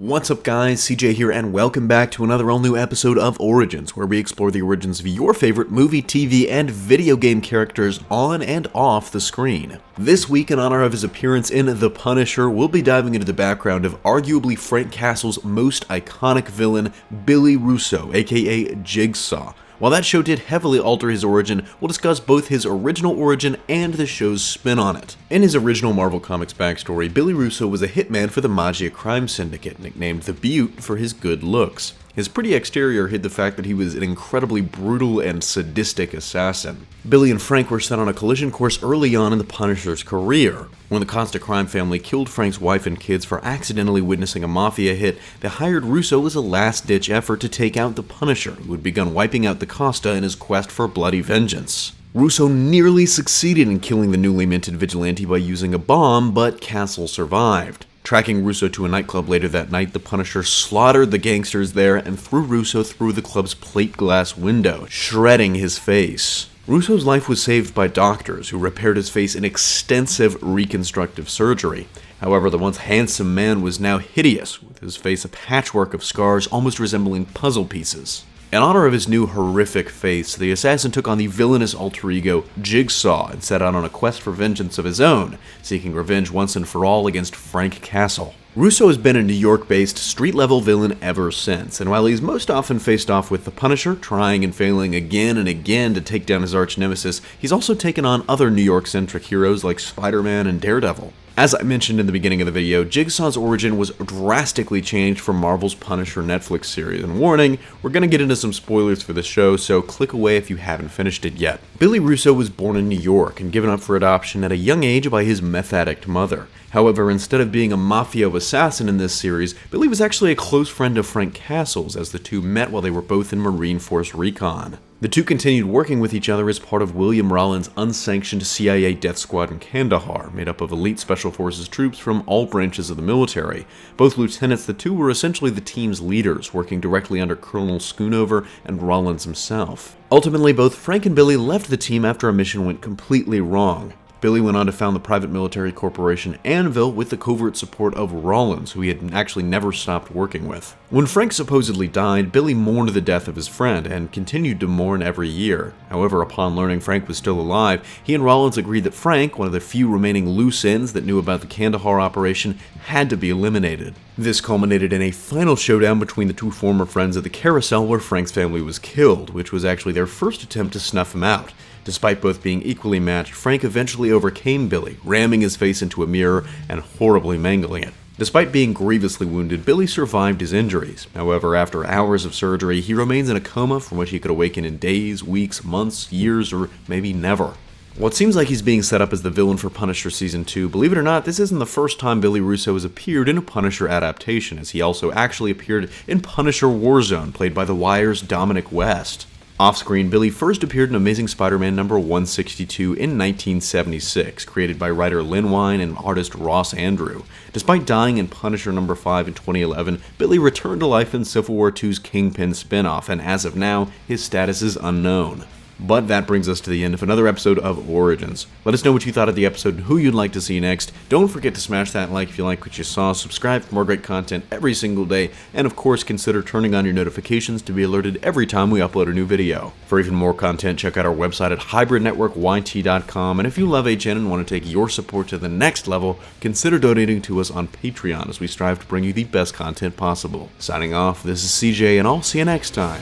What's up guys, CJ here and welcome back to another all-new episode of Origins, where we explore the origins of your favorite movie, TV, and video game characters on and off the screen. This week, in honor of his appearance in The Punisher, we'll be diving into the background of arguably Frank Castle's most iconic villain, Billy Russo, aka Jigsaw. While that show did heavily alter his origin, we'll discuss both his original origin and the show's spin on it. In his original Marvel Comics backstory, Billy Russo was a hitman for the Maggia crime syndicate, nicknamed the Butte for his good looks. His pretty exterior hid the fact that he was an incredibly brutal and sadistic assassin. Billy and Frank were set on a collision course early on in the Punisher's career. When the Constant Crime family killed Frank's wife and kids for accidentally witnessing a mafia hit, they hired Russo as a last-ditch effort to take out the Punisher, who had begun wiping out the Costa in his quest for bloody vengeance. Russo nearly succeeded in killing the newly minted vigilante by using a bomb, but Castle survived. Tracking Russo to a nightclub later that night, the Punisher slaughtered the gangsters there and threw Russo through the club's plate glass window, shredding his face. Russo's life was saved by doctors who repaired his face in extensive reconstructive surgery. However, the once handsome man was now hideous, with his face a patchwork of scars almost resembling puzzle pieces. In honor of his new horrific face, the assassin took on the villainous alter ego Jigsaw and set out on a quest for vengeance of his own, seeking revenge once and for all against Frank Castle. Russo has been a New York-based, street-level villain ever since, and while he's most often faced off with the Punisher, trying and failing again and again to take down his arch-nemesis, he's also taken on other New York-centric heroes like Spider-Man and Daredevil. As I mentioned in the beginning of the video, Jigsaw's origin was drastically changed from Marvel's Punisher Netflix series, and warning, we're gonna get into some spoilers for the show, so click away if you haven't finished it yet. Billy Russo was born in New York and given up for adoption at a young age by his meth addict mother. However, instead of being a mafia assassin in this series, Billy was actually a close friend of Frank Castle's, as the two met while they were both in Marine Force Recon. The two continued working with each other as part of William Rawlins' unsanctioned CIA death squad in Kandahar, made up of elite special forces troops from all branches of the military. Both lieutenants, the two were essentially the team's leaders, working directly under Colonel Schoonover and Rawlins himself. Ultimately, both Frank and Billy left the team after a mission went completely wrong. Billy went on to found the private military corporation ANVIL with the covert support of Rawlins, who he had actually never stopped working with. When Frank supposedly died, Billy mourned the death of his friend and continued to mourn every year. However, upon learning Frank was still alive, he and Rawlins agreed that Frank, one of the few remaining loose ends that knew about the Kandahar operation, had to be eliminated. This culminated in a final showdown between the two former friends at the carousel where Frank's family was killed, which was actually their first attempt to snuff him out. Despite both being equally matched, Frank eventually overcame Billy, ramming his face into a mirror and horribly mangling it. Despite being grievously wounded, Billy survived his injuries. However, after hours of surgery, he remains in a coma from which he could awaken in days, weeks, months, years, or maybe never. While it seems like he's being set up as the villain for Punisher Season 2, believe it or not, this isn't the first time Billy Russo has appeared in a Punisher adaptation, as he also actually appeared in Punisher Warzone, played by The Wire's Dominic West. Off-screen, Billy first appeared in Amazing Spider-Man number 162 in 1976, created by writer Lynn Wein and artist Ross Andrew. Despite dying in Punisher number 5 in 2011, Billy returned to life in Civil War II's Kingpin spin-off, and as of now, his status is unknown. But that brings us to the end of another episode of Origins. Let us know what you thought of the episode and who you'd like to see next. Don't forget to smash that like if you like what you saw, subscribe for more great content every single day, and of course consider turning on your notifications to be alerted every time we upload a new video. For even more content, check out our website at hybridnetworkyt.com, and if you love HN and want to take your support to the next level, consider donating to us on Patreon as we strive to bring you the best content possible. Signing off, this is CJ, and I'll see you next time.